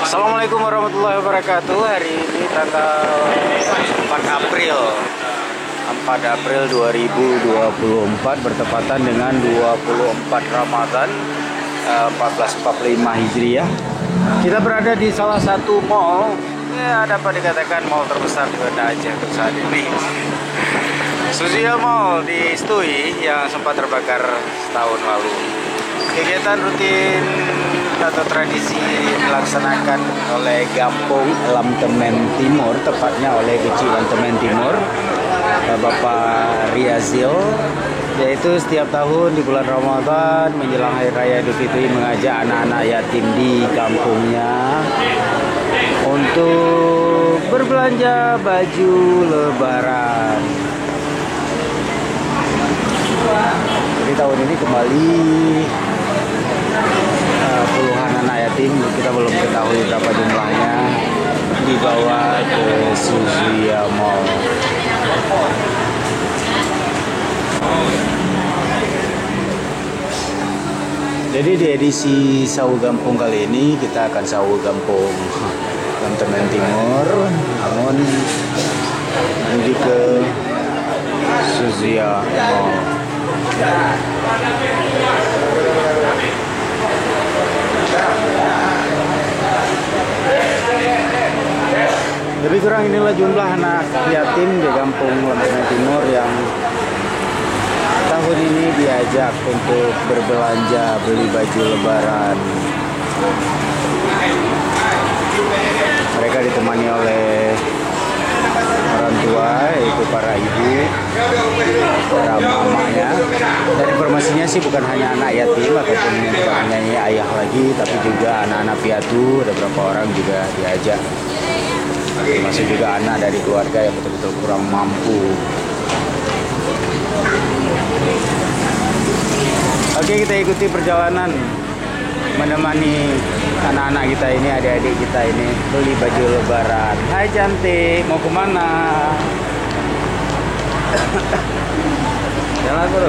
Assalamualaikum warahmatullahi wabarakatuh. Hari ini tanggal 4 April 2024 bertepatan dengan 24 Ramadan 1445 Hijriah. Kita berada di salah satu mall, ya dapat dikatakan mall terbesar di Banda Aceh untuk saat ini. Suzia Mall di Stui yang sempat terbakar setahun lalu. Kegiatan rutin atau tradisi dilaksanakan oleh Kampung Lantemen Timur, tepatnya oleh Kecil Lantemen Timur, Bapak Riazil, yaitu setiap tahun di bulan Ramadan menjelang Hari Raya Idul Fitri mengajak anak-anak yatim di kampungnya untuk berbelanja baju Lebaran. Jadi tahun ini kembali puluhan anak yatim, kita belum ketahui berapa jumlahnya, dibawa ke Suzia Mall. Jadi di edisi Sawu Gampung kali ini kita akan Sawu Gampung Lantemen Timur, namun menuju ke Suzia Mall. Lebih kurang inilah jumlah anak yatim di Kampung Lantemen Timur yang tahun ini diajak untuk berbelanja beli baju Lebaran. Mereka ditemani oleh orang tua, yaitu para ibu, para mamanya. Dan informasinya sih bukan hanya anak yatim ataupun yang tidak mempunyai ayah lagi, tapi juga anak-anak piatu, ada beberapa orang juga diajak. Termasuk juga anak dari keluarga yang betul-betul kurang mampu. Oke, kita ikuti perjalanan menemani anak-anak kita ini, adik-adik kita ini beli baju Lebaran. Hai cantik, mau kemana? Jalan bro.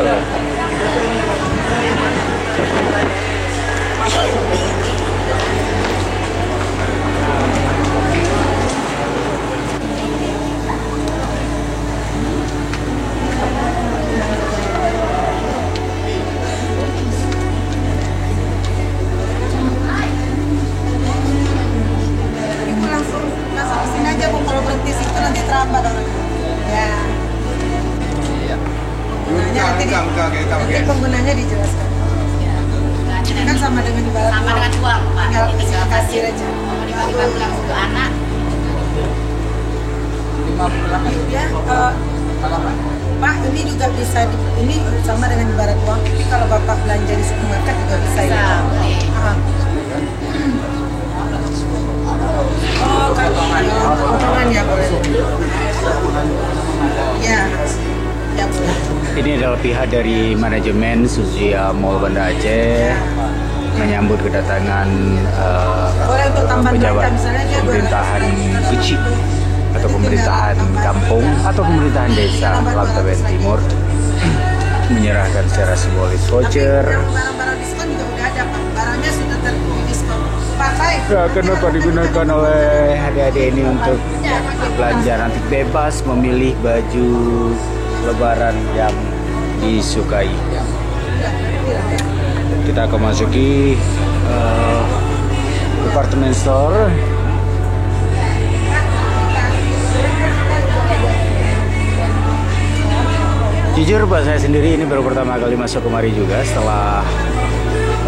Nanti penggunanya dijelaskan. Ini kan sama dengan ibarat sama dengan uang, Pak. Tinggal kasir aja. Mau dibagi-bagi langsung ke anak. 58 ya. Pak, ini juga bisa ini sama dengan ibarat uang. Tapi kalau Bapak belanja di supermarket juga bisa ya. Oh, potongan ya boleh. Ya. Ya boleh. Ini adalah pihak dari manajemen Suzia Mall Banda Aceh menyambut kedatangan pejabat pemerintahan kecil atau pemerintahan kampung atau pemerintahan desa Lantemen Timur menyerahkan secara simbolis voucher. Barang-barang diskon juga udah ada, Pak. Barangnya sudah tertulis diskon. Ya, kenapa digunakan oleh adik-adik ini untuk belanja, nanti bebas memilih baju Lebaran yang disukai. Kita akan masuki department store. Jujur buat saya sendiri ini baru pertama kali masuk kemari juga setelah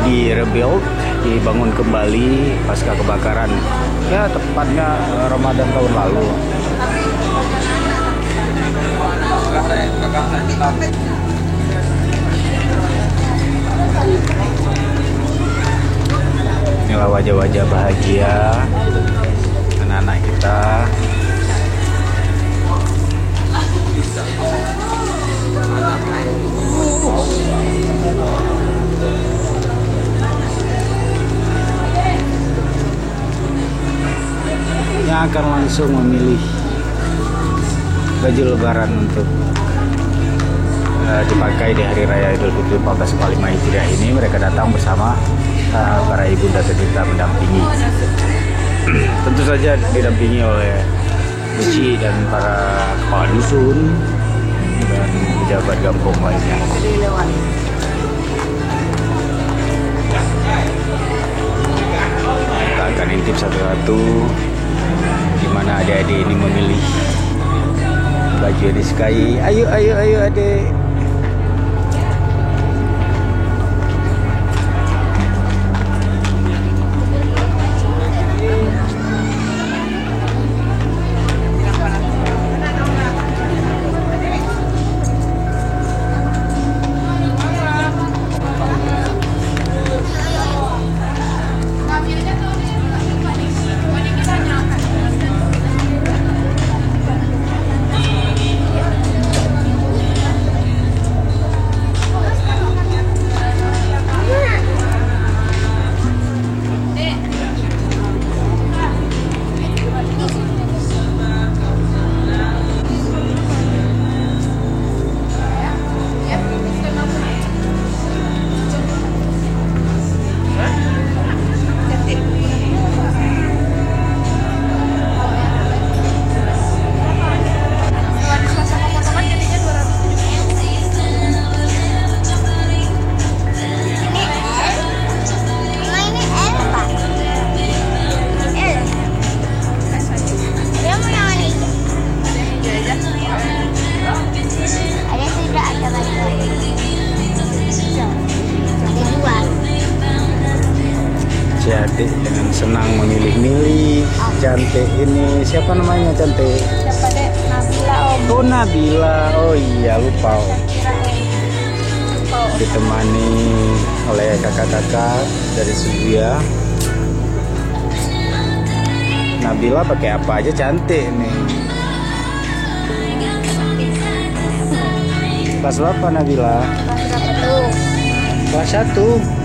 di-rebuild, dibangun kembali pasca kebakaran. Ya tepatnya Ramadan tahun lalu. Inilah wajah-wajah bahagia anak-anak kita. Yang akan langsung memilih baju Lebaran untuk dipakai di Hari Raya Idul Fitri 1445 Hijriah ini. Mereka datang bersama para ibunda tercinta mendampingi. tentu saja didampingi oleh Buci dan para kepala dusun dan pejabat kampung lainnya. Kita akan intip satu-satu di mana adik-adik ini memilih baju yang disukai. Ayo adik. Adik dengan senang memilih-milih cantik ini. Siapa namanya cantik? Siapa dek? Nabila om. Oh Nabila. Oh iya lupa. Ditemani oleh kakak-kakak dari Suria. Nabila pakai apa aja cantik nih. Kelas berapa Nabila? Kelas 1.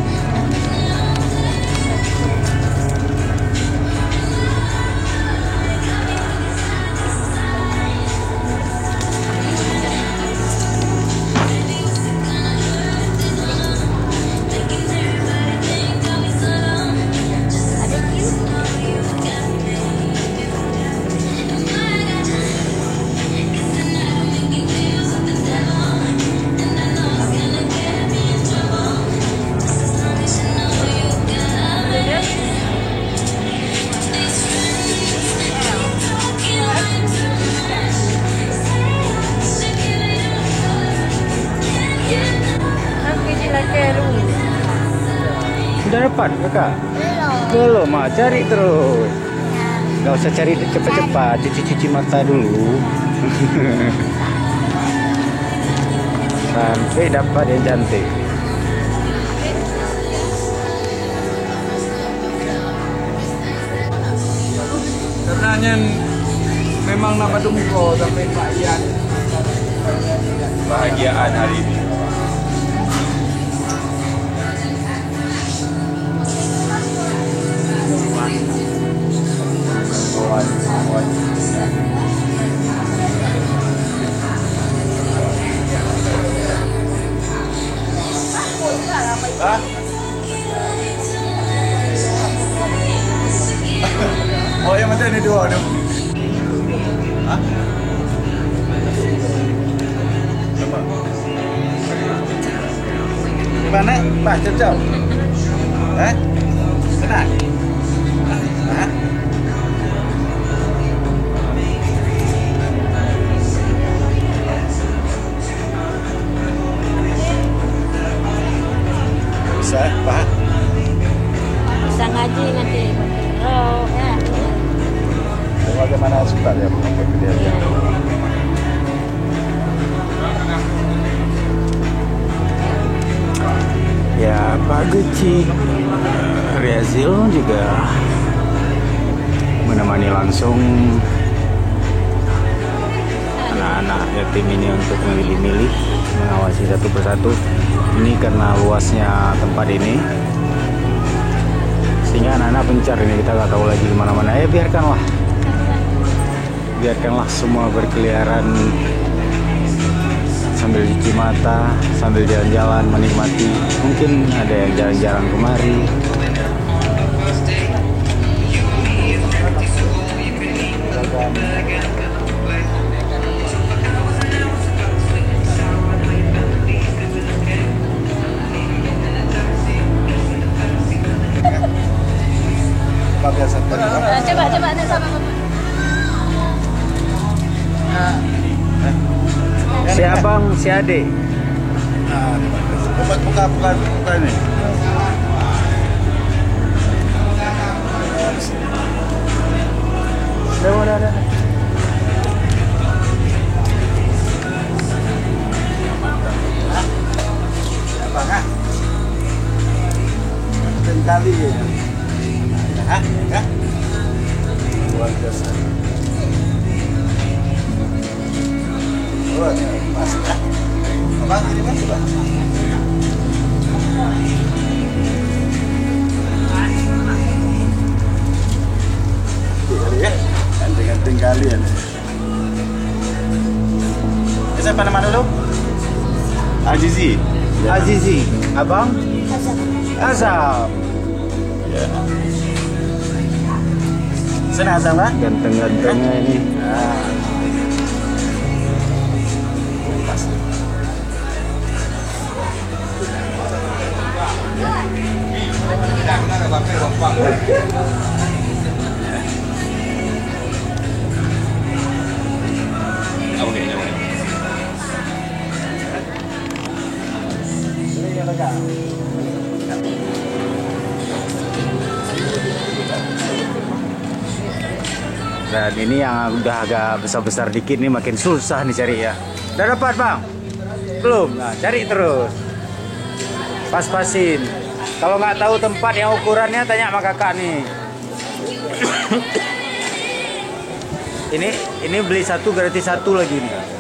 Sudah dapat kakak? Belum, cari terus. Gak usah cari cepat-cepat, cuci-cuci mata dulu. Sampai dapat yang cantik. Karena memang nama Dumko sampai bahagiaan hari ini. Hah? Oh yang macam ni dua ada. Hah? Apa? Di mana? Pak, jauh. Senang. Hah? Bisa, Pak? Bisa ngaji nanti. Oh, ya. Bagaimana suka ya pakai dia? Ya Pak Guci Riazil juga menemani langsung anak-anak yatim ini untuk memilih-milih, mengawasi satu persatu. Ini karena luasnya tempat ini, sehingga anak-anak pencar ini, kita nggak tahu lagi kemana-mana. Biarkanlah semua berkeliaran sambil cuci mata, sambil jalan-jalan menikmati. Mungkin ada yang jalan-jalan kemari. si Ade. Nah, buka ini. Udah. Abang, ah. Kali ya. Hah? Ya? Luar biasa. Oh, pas ya. Abang ini mas, Bang. Ya, ganting kalian. Siapa nama dulu? Azizi. Ya. Azizi, abang? Azam. Ya. Sana Azam kan? Ganteng-gantengnya ini. Nah. Pas. Oke, oke. Dan ini yang udah agak besar-besar dikit nih makin susah nih cari ya. Udah dapat bang? Belum? Nah cari terus. Pas-pasin. Kalau nggak tahu tempat yang ukurannya tanya sama kakak nih. Ini beli satu gratis satu lagi nih.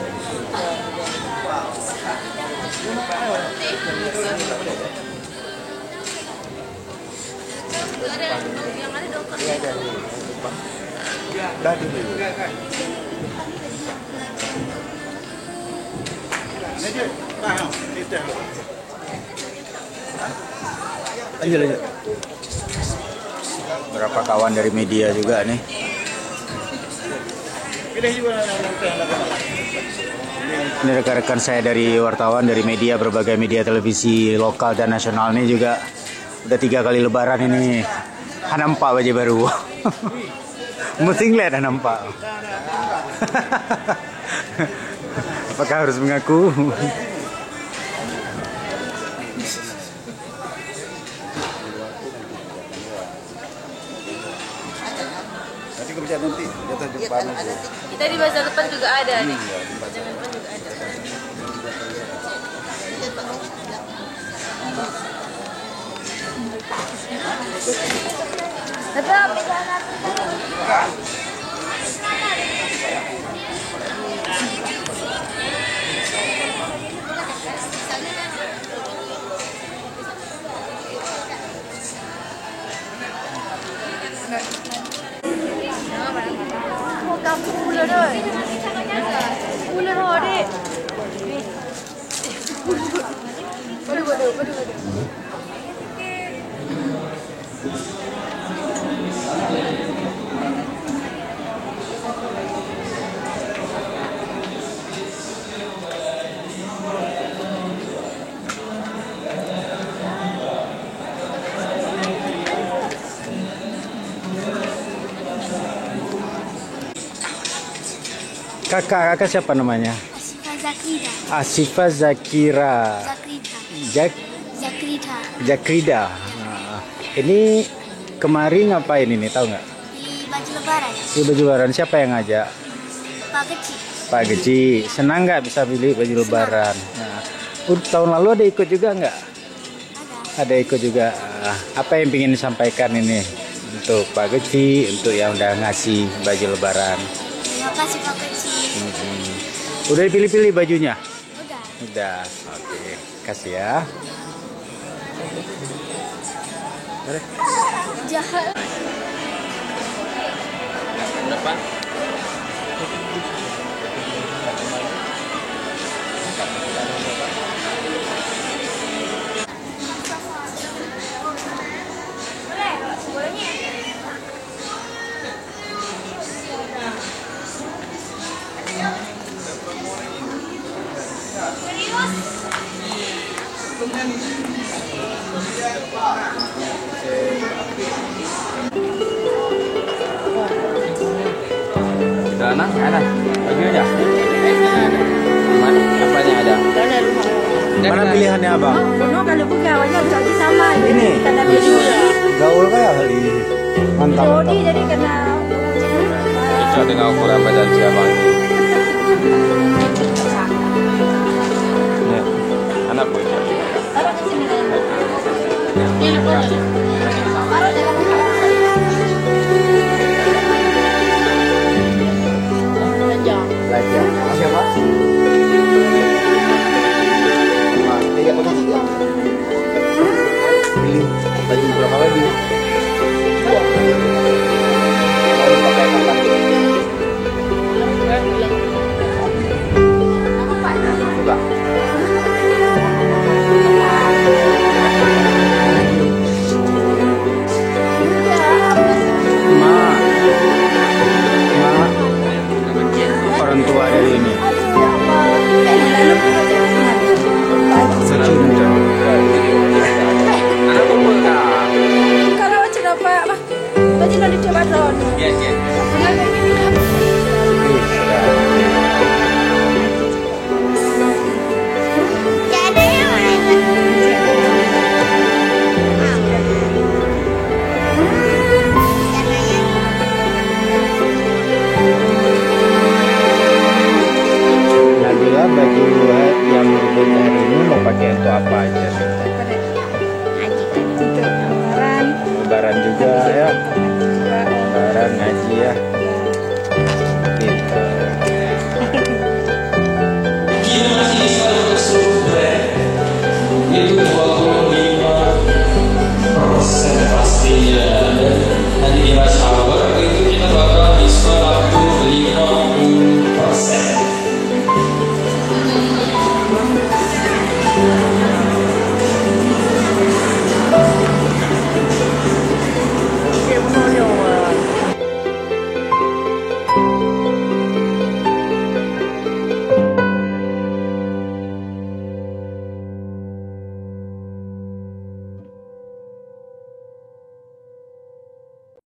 Lanjut. Berapa kawan dari media juga nih. Ini rekan-rekan saya dari wartawan dari media, berbagai media televisi lokal dan nasional nih juga udah 3 kali lebaran ini. Nampak baju baru. Mesti ngeliat nampak. Apakah harus mengaku? Nanti kerja nanti jatuh depan aja. Kita di bazar depan juga ada nih. Bazar depan juga ada. Tetap kamu pula deh. Pula hore. Waduh. Kakak siapa namanya? Asifa Zakira. Asifa Zakira. Zakrida. Jakrida. Nah, ini kemarin ngapain ini tahu nggak? Di baju lebaran. Di baju lebaran siapa yang ngajak? Pak kecil. Pak Geci. Senang nggak bisa beli baju lebaran? Nah, tahun lalu ada ikut juga nggak? Ada ikut juga. Apa yang ingin disampaikan ini untuk Pak Geci, untuk yang udah ngasih baju lebaran? Terima kasih Pak kecil. Udah dipilih-pilih bajunya? Udah. Oke. Kasih ya. Jahat. Berapa? Mana? Baju aja. Mana? Apanya ada. Ada rumah. Mana pilihannya abang? Kuno kalau buka awalnya jadi sama. Ini. Karena berdua. Gaul kali. Mantap. Jodi jadi kena. Cocok dengan ukuran badan si abang ini. Ya, anak gue. Taruh di sini. Ini apa?